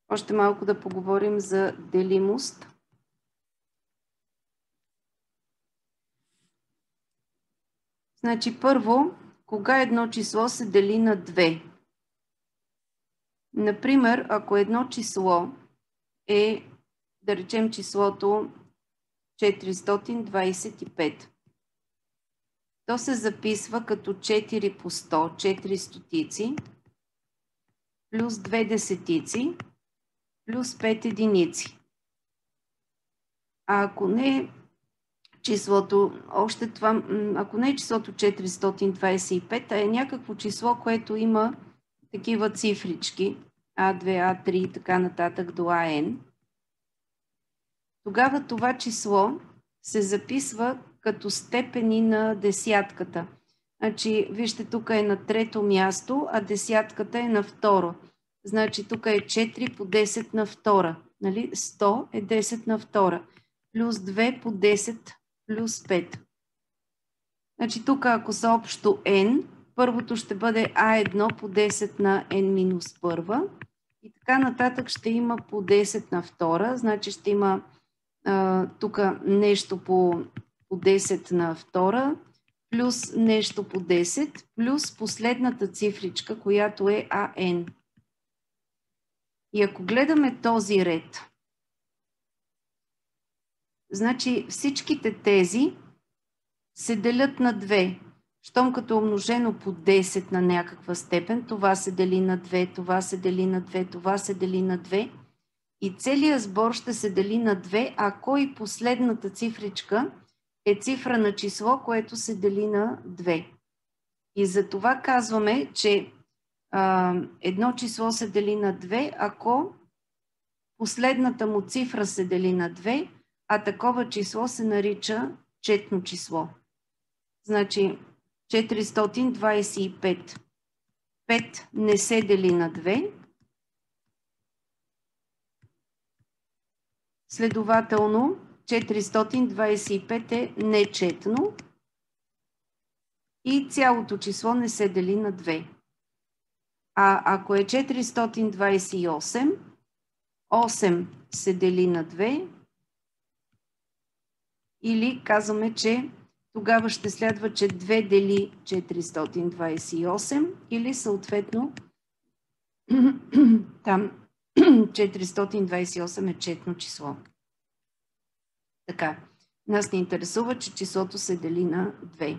Още малко да поговорим за делимост. Значи първо, кога едно число се дели на 2? Например, ако едно число е, да речем числото 425, то се записва като 4 по 100, 4 стотици, плюс 2 десетици, плюс 5 единици. А ако не е числото, ако не е числото 425, а е някакво число, което има такива цифрички, А2, А3 и така нататък до АН, тогава това число се записва като степени на десятката. Значи, вижте, тук е на трето място, а десятката е на второ. Значи, тук е 4 по 10 на втора. Нали? 100 е 10 на втора. Плюс 2 по 10 плюс 5. Значи, тук ако са общо n, първото ще бъде A1 по 10 на n минус първа. И така нататък ще има по 10 на втора. Значи, ще има тук нещо по 10 на втора, плюс нещо по 10, плюс последната цифричка, която е АН. И ако гледаме този ред, значи всичките тези се делят на 2. Щом като е умножено по 10 на някаква степен, това се дели на 2, това се дели на 2, това се дели на 2. И целият сбор ще се дели на 2, ако и последната цифричка е цифра на число, което се дели на 2. И за това казваме, че едно число се дели на 2, ако последната му цифра се дели на 2, а такова число се нарича четно число. Значи 425. 5 не се дели на 2. Следователно, 425 е нечетно и цялото число не се дели на 2. А ако е 428, 8 се дели на 2 или казваме, че тогава ще следва, че 2 дели 428 или съответно там 428 е четно число. Така, нас ни интересува, че числото се дели на 2.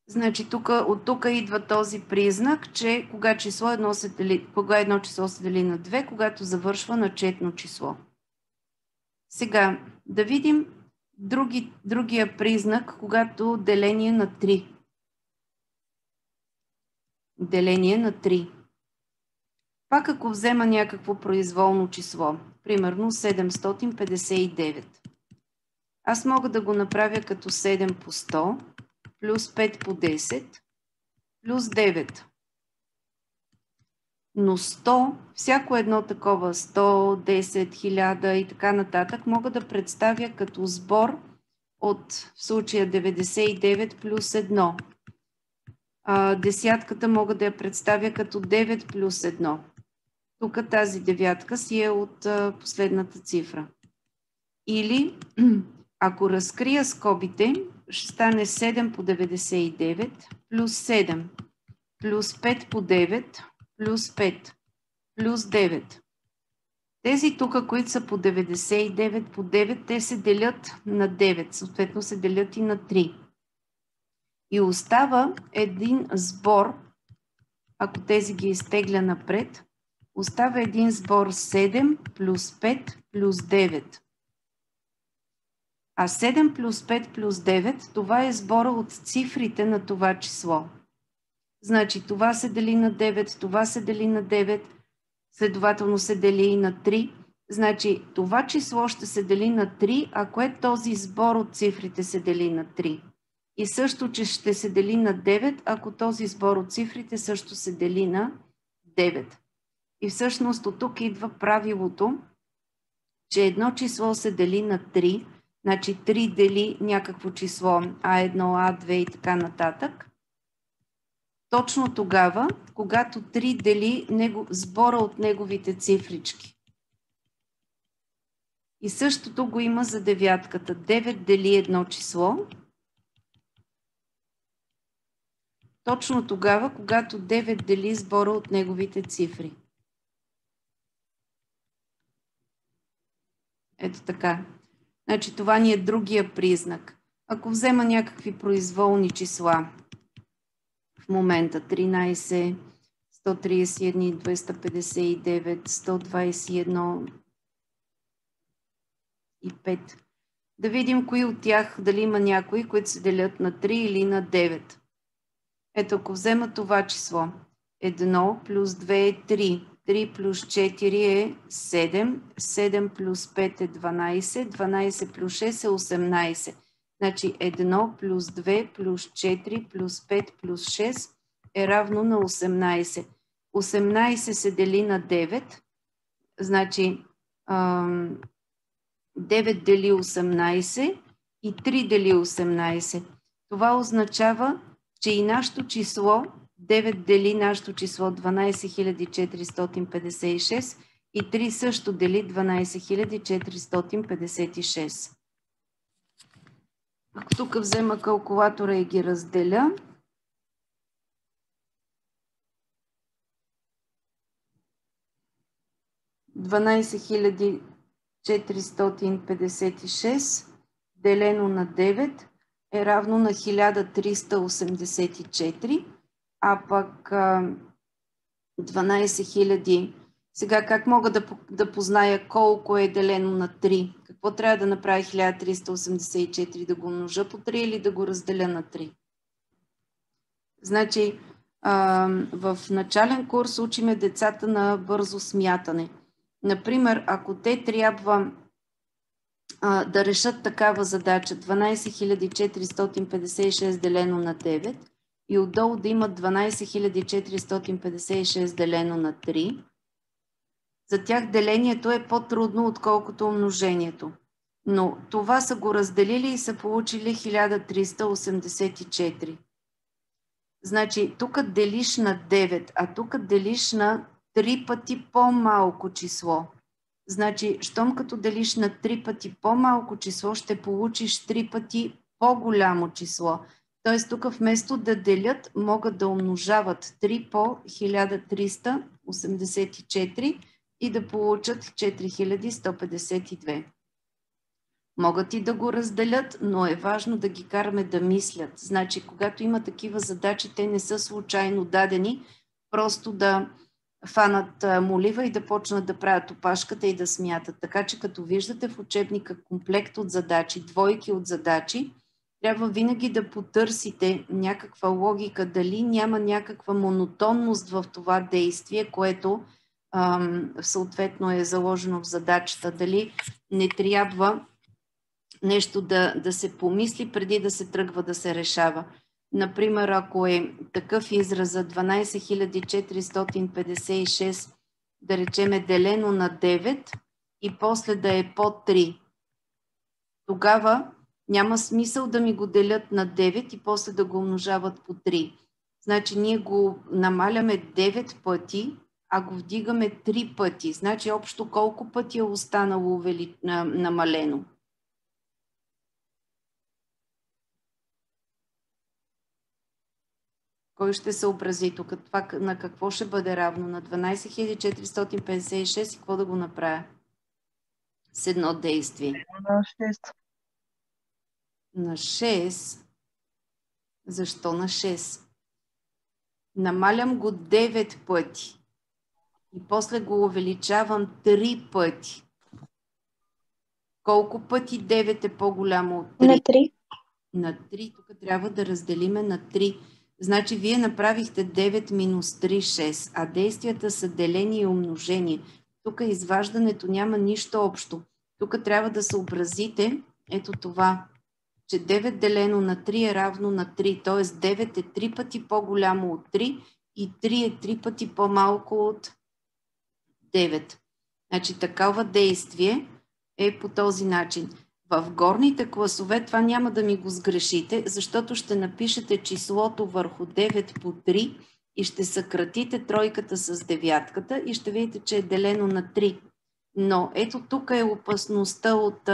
Значи от тук идва този признак, че кога едно число се дели на 2, когато завършва на четно число. Сега да видим другия признак, когато деление на 3. Деление на 3. Пак ако взема някакво произволно число, примерно 759, аз мога да го направя като 7 по 100, плюс 5 по 10, плюс 9. Но 100, всяко едно такова 100, 10, 1000 и така нататък мога да представя като сбор от в случая 99 плюс 1. Десятката мога да я представя като 9 плюс 1. Тук тази девятка си е от последната цифра. Или, ако разкрия скобите, ще стане 7 по 99 плюс 7, плюс 5 по 9, плюс 5, плюс 9. Тези тук, които са по 99 по 9, те се делят на 9, съответно се делят и на 3. И остава един сбор, ако тези ги изтегля напред, остава един сбор 7 плюс 5 плюс 9. А 7 плюс 5 плюс 9, това е сбора от цифрите на това число. Значи това се дели на 9, това се дели на 9, следователно се дели и на 3. Значи това число ще се дели на 3, ако е този сбор от цифрите се дели на 3. И също, че ще се дели на 9, ако този сбор от цифрите също се дели на 9. И всъщност от тук идва правилото, че едно число се дели на 3, значи 3 дели някакво число А1, А2 и така нататък. точно тогава, когато 3 дели сбора от неговите цифрички. И същото го има за девятката. 9 дели едно число. Точно тогава, когато 9 дели сбора от неговите цифри. Ето така. Значи това ни е другия признак. Ако взема някакви произволни числа, в момента 13, 131, 259, 121 и 5. Да видим кои от тях, дали има някои, които се делят на 3 или на 9. Ето, ако взема това число, 1 плюс 2 е 3, 3 плюс 4 е 7, 7 плюс 5 е 12, 12 плюс 6 е 18. Значи 1 плюс 2 плюс 4 плюс 5 плюс 6 е равно на 18. 18 се дели на 9, значи 9 дели 18 и 3 дели 18. Това означава, че и нашето число, 9 дели нашето число 12456 и 3 също дели 12456. Ако тук взема калкулатора и ги разделя, $12 456 делено на 9 е равно на 1384, а пък 12 000. Сега как мога да позная колко е делено на 3? Какво трябва да направя 1384? Да го умножа по 3 или да го разделя на 3? Значи в начален курс учиме децата на бързо смятане. Например, ако те трябва да решат такава задача 12456 делено на 9 и отдолу да имат 12456 делено на 3, за тях делението е по-трудно, отколкото умножението. Но това са го разделили и са получили 1384. Значи, тук делиш на 9, а тук делиш на 3 пъти по-малко число. Значи, щом като делиш на 3 пъти по-малко число, ще получиш 3 пъти по-голямо число. Тоест, тук вместо да делят, могат да умножават 3 по 1384 и да получат 4152. Могат и да го разделят, но е важно да ги караме да мислят. Значи, когато има такива задачи, те не са случайно дадени, просто да фанат молива и да почнат да правят опашката и да смятат. Така че като виждате в учебника комплект от задачи, двойки от задачи, трябва винаги да потърсите някаква логика, дали няма някаква монотонност в това действие, което съответно е заложено в задачата. Дали не трябва нещо да се помисли преди да се тръгва да се решава. Например, ако е такъв израз за 12456, да речеме делено на 9 и после да е по 3, тогава няма смисъл да ми го делят на 9 и после да го умножават по 3. Значи ние го намаляме 9 пъти, а го вдигаме 3 пъти. Значи общо колко пъти е останало намалено? Кой ще съобрази тук? Това на какво ще бъде равно? На 12456 и какво да го направя? С едно действие. На 6. На 6. Защо на 6? Намалям го 9 пъти. И после го увеличавам 3 пъти. Колко пъти 9 е по-голямо от 3? На 3. На 3. Тук трябва да разделиме на 3. Значи вие направихте 9 минус 3, 6, а действията са деление и умножение. Тук изваждането няма нищо общо. Тук трябва да съобразите ето това, че 9 делено на 3 е равно на 3, т.е. 9 е 3 пъти по-голямо от 3 и 3 е 3 пъти по-малко от 9. Значи такова действие е по този начин. В горните класове това няма да ми го сгрешите, защото ще напишете числото върху 9 по 3 и ще съкратите тройката с девятката и ще видите, че е делено на 3. Но ето тук е опасността от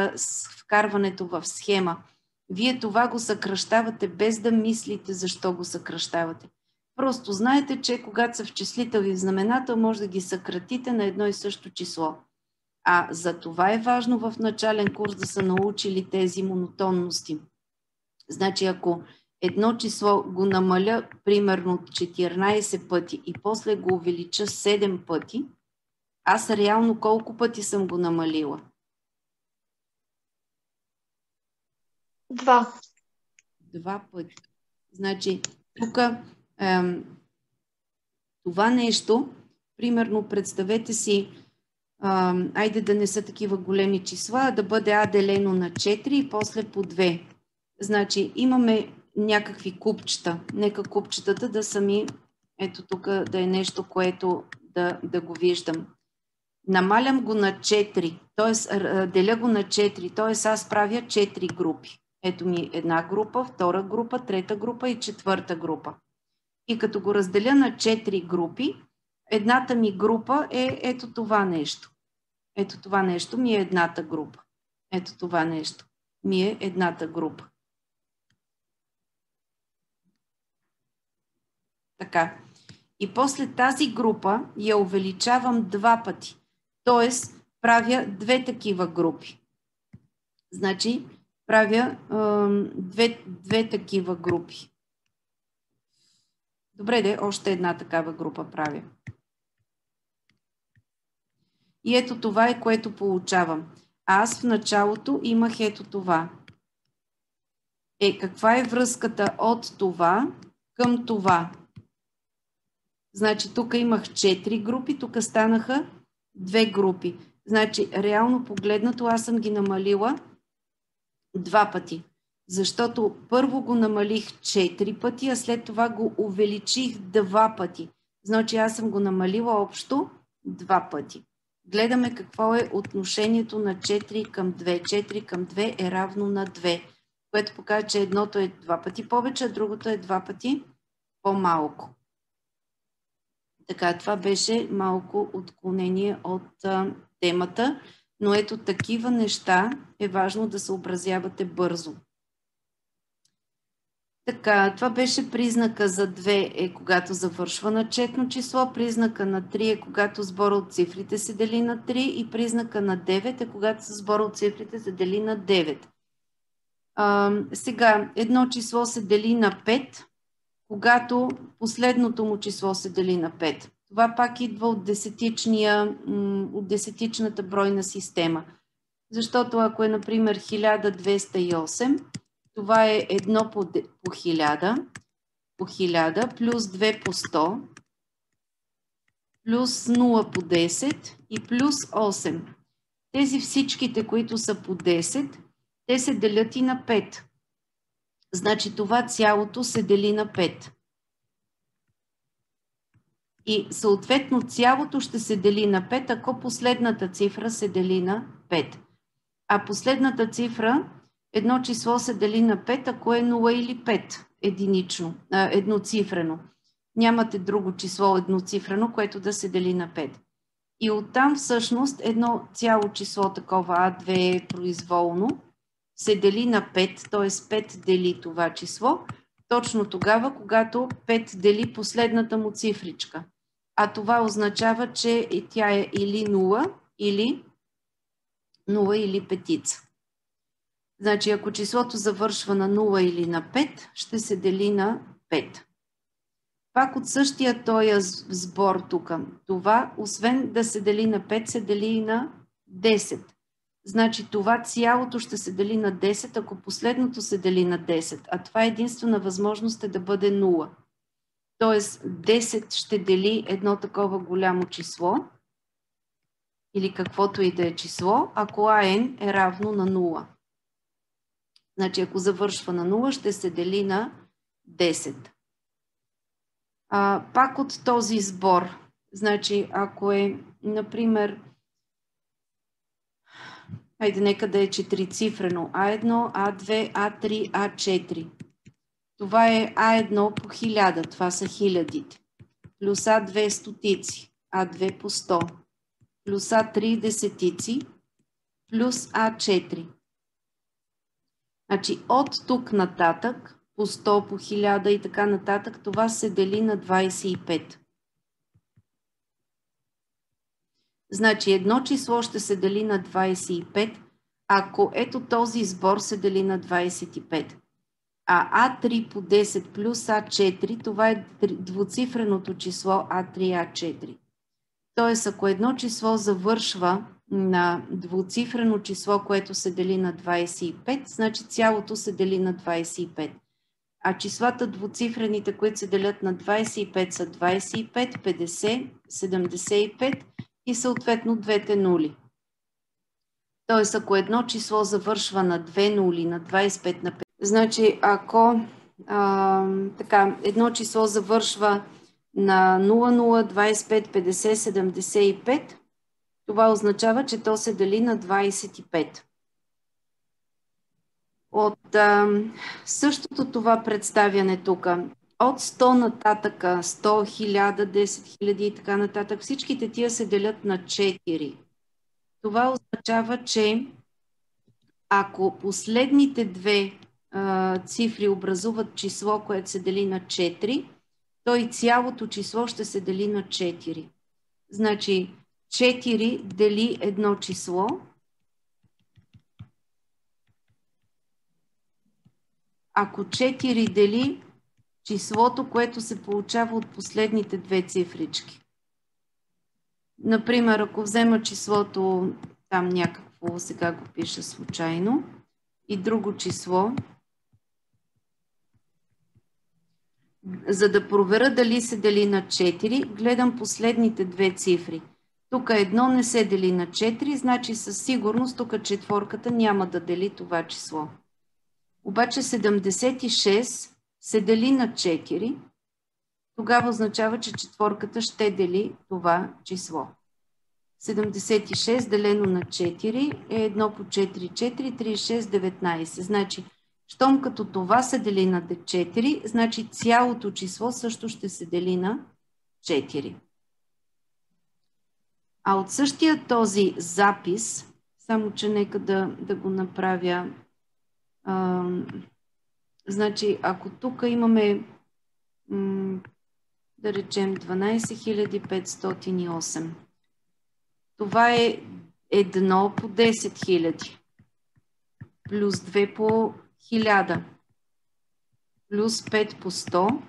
вкарването в схема. Вие това го съкръщавате без да мислите защо го съкръщавате. Просто знаете, че когато са в числител и в знаменател, може да ги съкратите на едно и също число. А за това е важно в начален курс да са научили тези монотонности. Значи, ако едно число го намаля примерно 14 пъти и после го увелича 7 пъти, аз реално колко пъти съм го намалила? 2. 2 пъти. Значи, тук това нещо, примерно представете си, айде да не са такива големи числа, да бъде А делено на 4 и после по 2. Значи имаме някакви купчета. Нека купчетата да са ми, ето тук да е нещо, което да го виждам. Намалям го на 4, т.е. деля го на 4, т.е. аз правя 4 групи. Ето ми една група, втора група, трета група и четвърта група. И като го разделя на 4 групи, едната ми група е ето това нещо. Ето това нещо ми е едната група. Ето това нещо ми е едната група. Така. И после тази група я увеличавам 2 пъти. Тоест, правя 2 такива групи. Значи, правя 2 такива групи. Добре, де, още една такава група правя. И ето това е, което получавам. Аз в началото имах ето това. Каква е връзката от това към това? Значи тук имах 4 групи, тук станаха 2 групи. Значи реално погледнато аз съм ги намалила 2 пъти. Защото първо го намалих 4 пъти, а след това го увеличих 2 пъти. Значи аз съм го намалила общо 2 пъти. Гледаме какво е отношението на 4 към 2. 4 към 2 е равно на 2, което показва, че едното е 2 пъти повече, а другото е 2 пъти по-малко. Така, това беше малко отклонение от темата, но ето такива неща е важно да съобразявате бързо. Така, това беше признака за 2 е когато завършва на четно число, признака на 3 е когато сбора от цифрите се дели на 3 и признака на 9 е когато сбора от цифрите се дели на 9. Сега, едно число се дели на 5, когато последното му число се дели на 5. Това пак идва от десетичната бройна система. Защото ако е, например, 1208, това е 1 по 1000, плюс 2 по 100, плюс 0 по 10 и плюс 8. Тези всичките, които са по 10, те се делят и на 5. Значи това цялото се дели на 5. И съответно цялото ще се дели на 5, ако последната цифра се дели на 5. А последната цифра, едно число се дели на 5, ако е 0 или 5 единично, едноцифрено. Нямате друго число едноцифрено, което да се дели на 5. И оттам всъщност едно цяло число такова А2 произволно се дели на 5, т.е. 5 дели това число, точно тогава, когато 5 дели последната му цифричка. А това означава, че тя е или 0, или 5. Значи, ако числото завършва на 0 или на 5, ще се дели на 5. Пак от същия този сбор тук. Това, освен да се дели на 5, се дели и на 10. Значи това цялото ще се дели на 10, ако последното се дели на 10. А това единствена възможност е да бъде 0. Тоест 10 ще дели едно такова голямо число или каквото и да е число, ако АН е равно на 0. Значи ако завършва на 0, ще се дели на 10. Пак от този сбор, значи ако е, например, Хайде, нека да е 4-цифрено. А1, А2, А3, А4. Това е А1 по 1000. Това са хилядите. Плюс А2 стотици. А2 по 100. Плюс А3 десетици. Плюс А4. Значи от тук нататък, по 100, по 1000 и така нататък, това се дели на 25. Значи едно число ще се дели на 25, ако ето този сбор се дели на 25. А А3 по 10 плюс А4, това е двуцифреното число А3, А4. Тоест, ако едно число завършва на двуцифрено число, което се дели на 25, значи цялото се дели на 25. А числата двуцифрените, които се делят на 25 са 25, 50, 75 и съответно двете нули. Тоест, ако едно число завършва на 2 нули, на 25, на 50, значи ако едно число завършва на 00, 25, 50, 75, това означава, че то се дели на 25. От същото това представяне тук, от 100 нататък, 100, 1000, 10 000 и така нататък, всичките тия се делят на 4. Това означава, че ако последните две цифри образуват число, което се дели на 4, то и цялото число ще се дели на 4. Значи 4 дели едно число. Ако 4 дели числото, което се получава от последните две цифрички. Например, ако взема числото, там някакво, сега го пиша случайно, и друго число, за да проверя дали се дели на 4, гледам последните две цифри. Тук едно не се дели на 4, значи със сигурност тук четворката няма да дели това число. Обаче 76 се дели на 4, тогава означава, че четворката ще дели това число. 76 делено на 4 е 1 по 4, 4, 36, 19. Значи, щом като това се дели на 4, значи цялото число също ще се дели на 4. А от същия този запис, само че нека да го направя, значи ако тук имаме, да речем 12508, това е 1 по 10 000, плюс 2 по 1000, плюс 5 по 100,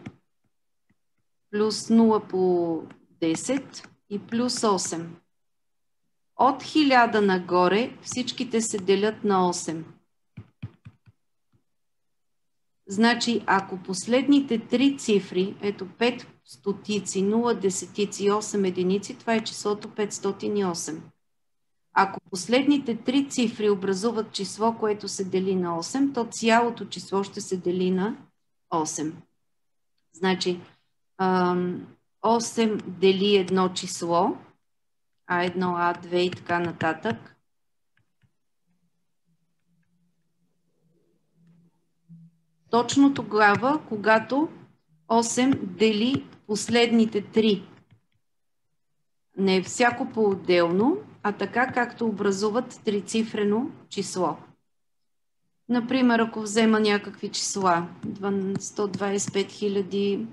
плюс 0 по 10 и плюс 8. От 1000 нагоре всичките се делят на 8. Значи, ако последните три цифри, ето 5 стотици, 0 десетици и 8 единици, това е числото 508. Ако последните три цифри образуват число, което се дели на 8, то цялото число ще се дели на 8. Значи, 8 дели едно число, А1, А2 и така нататък. Точно тогава, когато 8 дели последните 3. Не всяко по-отделно, а така както образуват трицифрено число. Например, ако взема някакви числа, 125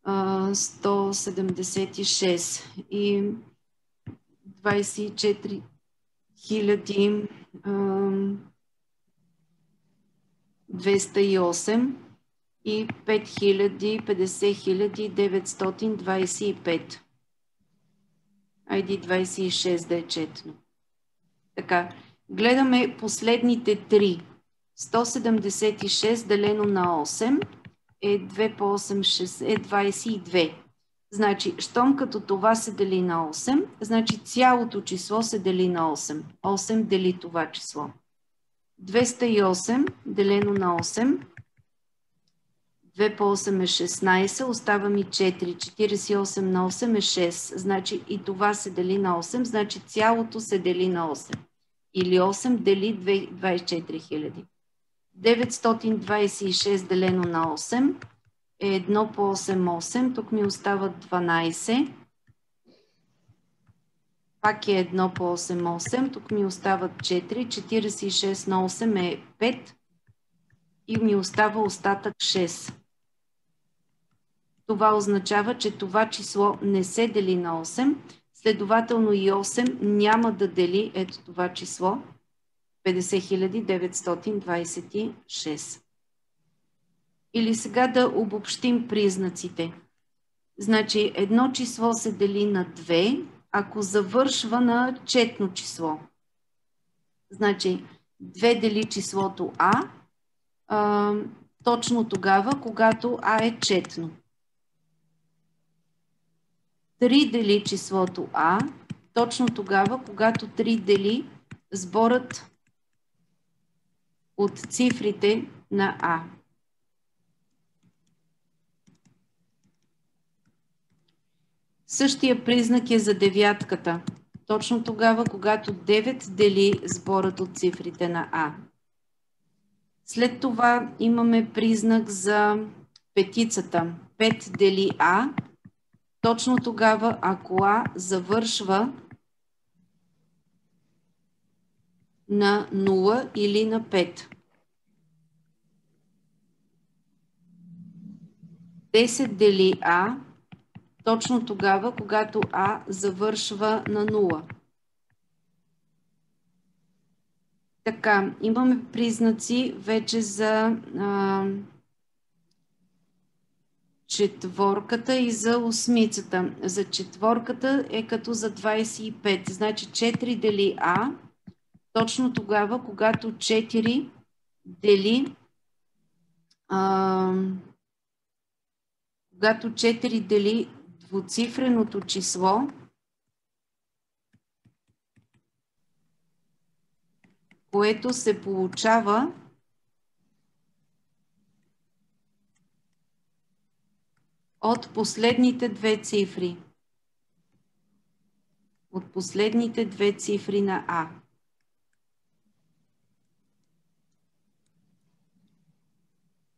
176 и 24 208 и 500925. Айди 26 да е четно. Така, гледаме последните 3. 176 делено на 8 е 2 по 8, 6, е 22. Значи, щом като това се дели на 8, значи цялото число се дели на 8. 8 дели това число. 208 делено на 8. 2 по 8 е 16, остава ми 4. 48 на 8 е 6. Значи и това се дели на 8, значи цялото се дели на 8. или 8 дели 24 000. 926 делено на 8 е 1 по 8, 8. Тук ми остават 12. Пак е 1 по 8, 8. Тук ми остават 4. 46 на 8 е 5. И ми остава остатък 6. Това означава, че това число не се дели на 8. Следователно и 8 няма да дели ето това число 50 926. Или сега да обобщим признаците. Значи едно число се дели на 2, ако завършва на четно число. Значи 2 дели числото А, точно тогава, когато А е четно. 3 дели числото А, точно тогава, когато 3 дели сборът от цифрите на А. Същия признак е за девятката. Точно тогава, когато 9 дели сборът от цифрите на А. След това имаме признак за петицата. 5 дели А. Точно тогава, ако А завършва на 0 или на 5. 10 дели А. Точно тогава, когато А завършва на 0. Така, имаме признаци вече за четворката и за осмицата. За четворката е като за 25. Значи 4 дели А, точно тогава, когато 4 дели когато 4 дели двуцифреното число, което се получава от последните две цифри. От последните две цифри на А.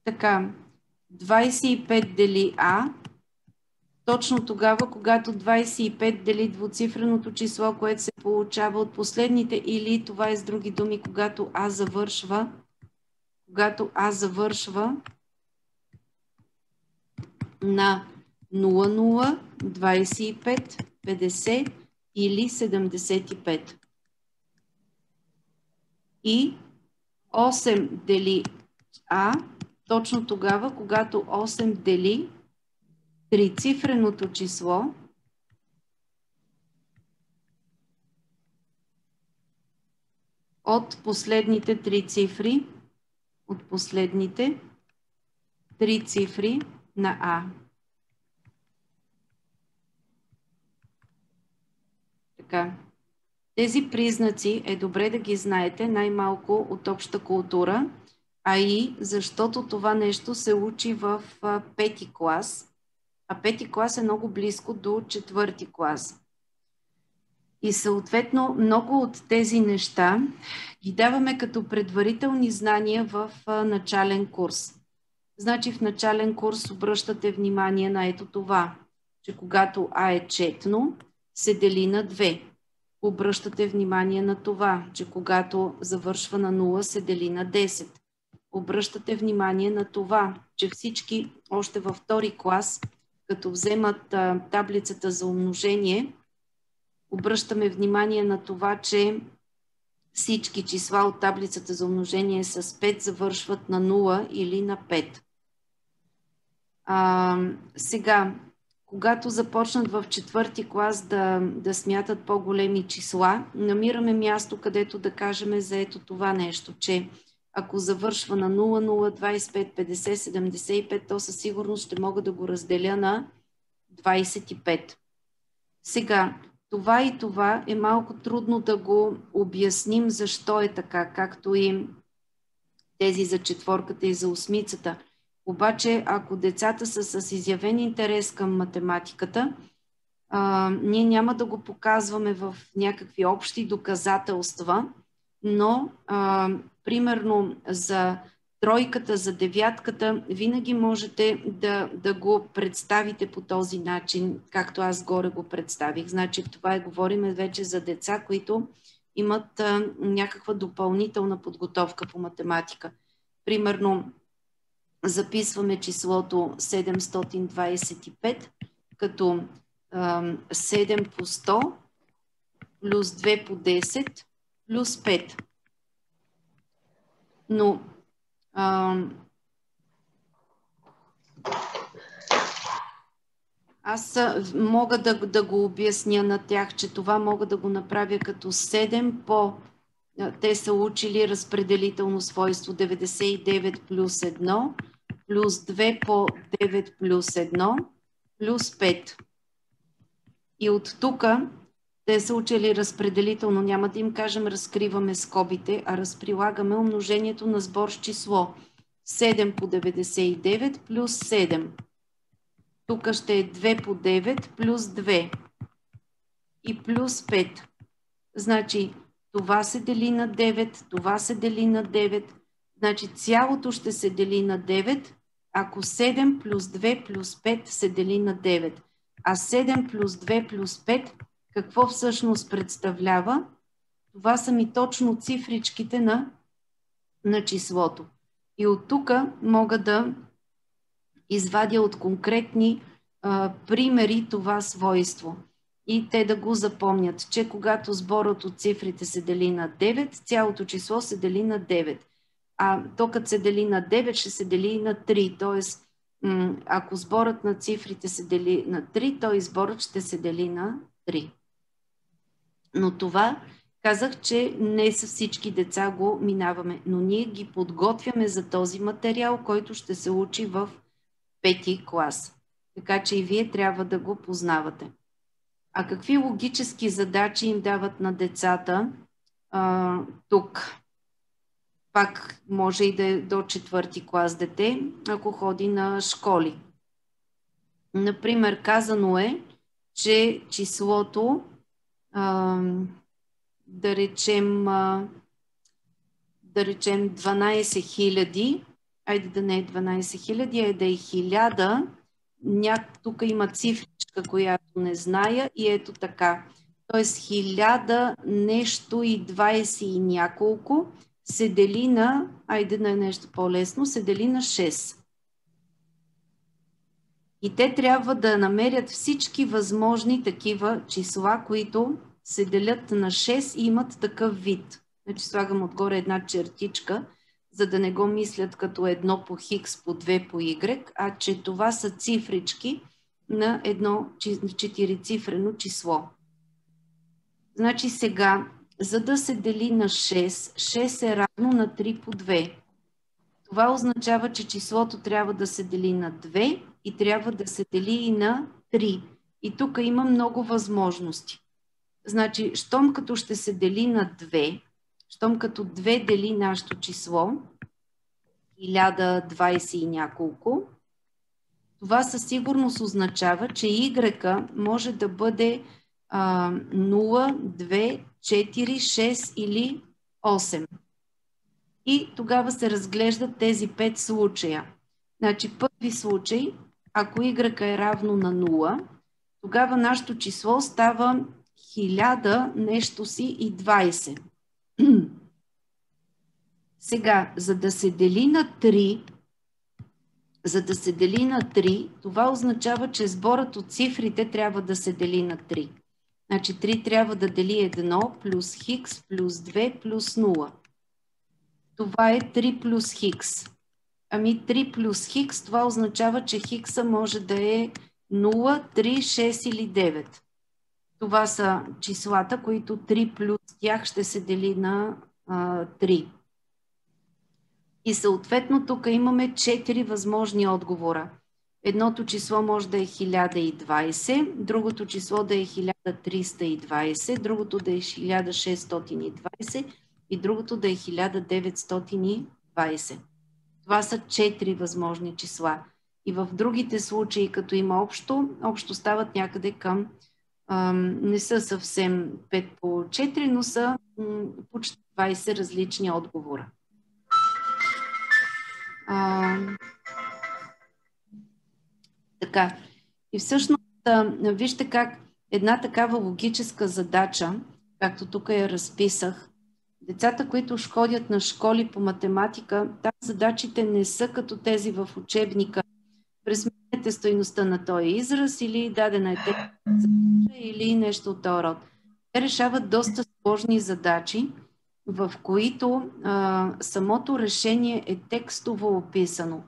Така, 25 дели А, точно тогава, когато 25 дели двуцифреното число, което се получава от последните, или това е с други думи, когато А завършва на 00, 25, 50 или 75. И 8 дели А, точно тогава, когато 8 дели трицифреното число, от последните три цифри, на А. Така. Тези признаци е добре да ги знаете най-малко от обща култура, а и защото това нещо се учи в пети клас, а пети клас е много близко до четвърти клас. И съответно много от тези неща ги даваме като предварителни знания в начален курс. Значи в начален курс обръщате внимание на ето това, че когато А е четно, се дели на 2. Обръщате внимание на това, че когато завършва на 0, се дели на 10. Обръщате внимание на това, че всички още във втори клас, като вземат таблицата за умножение, обръщаме внимание на това, че всички числа от таблицата за умножение с 5 завършват на 0 или на 5. Сега, когато започнат в четвърти клас да смятат по-големи числа, намираме място, където да кажем за ето това нещо, че ако завършва на 0, 0, 25, 50, 75, то със сигурност ще мога да го разделя на 25. Сега, това и това е малко трудно да го обясним защо е така, както и тези за четворката и за осмицата. Обаче, ако децата са с изявен интерес към математиката, ние няма да го показваме в някакви общи доказателства, но примерно за тройката, за девятката, винаги можете да го представите по този начин, както аз горе го представих. Значи това говорим вече за деца, които имат някаква допълнителна подготовка по математика. Примерно записваме числото 725 като 7 по 100 плюс 2 по 10 плюс 5. Но аз мога да го обясня на тях, че това мога да го направя като 7 по... Те са учили разпределително свойство 99 плюс 1 плюс 2 по 9 плюс 1 плюс 5. И от тук те са учили разпределително, няма да им кажем разкриваме скобите, а разприлагаме умножението на сбор с число 7 по 99 плюс 7. Тук ще е 2 по 9 плюс 2 и плюс 5. Значи това се дели на 9, това се дели на 9. Значи цялото ще се дели на 9, ако 7 плюс 2 плюс 5 се дели на 9. А 7 плюс 2 плюс 5 какво всъщност представлява? Това са ми точно цифричките на числото. И от тук мога да извадя от конкретни примери това свойство. И те да го запомнят, че когато сборът от цифрите се дели на 9, цялото число се дели на 9. А то като се дели на 9, ще се дели и на 3. Тоест, ако сборът на цифрите се дели на 3, то и сборът ще се дели на 3. Но това казах, че не са всички деца го минаваме, но ние ги подготвяме за този материал, който ще се учи в 5-ти клас. Така че и вие трябва да го познавате. А какви логически задачи им дават на децата тук? Пак може и да е до 4-ти клас дете, ако ходи на школи. Например, казано е, че числото да речем 12 000, айде да не е 12 000, а да е 1000, тук има цифричка, която не зная и ето така. Тоест 1000 нещо и 20 и няколко се дели на, айде на нещо по-лесно, се дели на 6. И те трябва да намерят всички възможни такива числа, които се делят на 6 и имат такъв вид. Значи слагам отгоре една чертичка, за да не го мислят като 1 по хикс, по 2 по y, а че това са цифрички на едно 4-цифрено число. Значи сега, за да се дели на 6, 6 е равно на 3 по 2. Това означава, че числото трябва да се дели на 2 и трябва да се дели и на 3. И тук има много възможности. Значи, щом като ще се дели на 2, щом като 2 дели нашето число, 1020 и няколко, това със сигурност означава, че Y може да бъде 0, 2, 4, 6 или 8. И тогава се разглеждат тези 5 случая. Значи, първи случай, ако Y е равно на 0, тогава нашето число става 1000 нещо си и 20. Сега, за да се дели на 3, това означава, че сборът от цифрите трябва да се дели на 3. Значи 3 трябва да дели 1 плюс хикс плюс 2 плюс 0. Това е 3 плюс хикс. Ами 3 плюс хикс, това означава, че хикса може да е 0, 3, 6 или 9. Това са числата, които 3 плюс тях ще се дели на 3. И съответно тук имаме 4 възможни отговора. Едното число може да е 1020, другото число да е 1320, другото да е 1620 и другото да е 1920. Това са 4 възможни числа. И в другите случаи, като има общо стават някъде към Не са съвсем 5 по 4, но са почти 20 различни отговора. Така. И всъщност, вижте как една такава логическа задача, както тук я разписах, децата, които ходят на школи по математика, там задачите не са като тези в учебника. Пресменете стойността на този израз или дадена е задача или нещо от този род. Те решават доста сложни задачи, в които самото решение е текстово описано.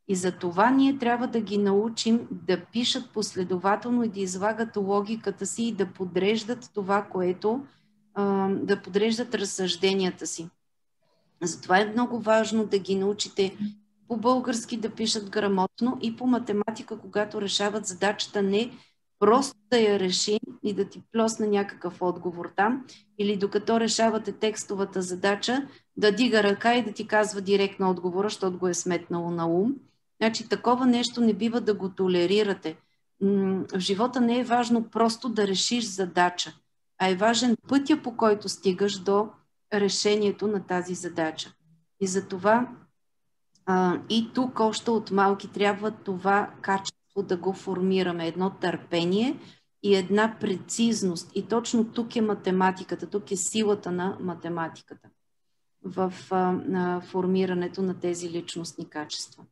И за това ние трябва да ги научим да пишат последователно и да излагат логиката си и да подреждат това, което да подреждат разсъжденията си. Затова е много важно да ги научите по български да пишат грамотно и по математика, когато решават задачата, не просто да я реши и да ти плосне някакъв отговор там, или докато решавате текстовата задача, да дига ръка и да ти казва директно отговора, защото го е сметнало на ум. Значи такова нещо не бива да го толерирате. В живота не е важно просто да решиш задача, а е важен пътя, по който стигаш до решението на тази задача. И затова и тук още от малки трябва това качество да го формираме. Едно търпение и една прецизност. И точно тук е математиката, тук е силата на математиката в формирането на тези личностни качества.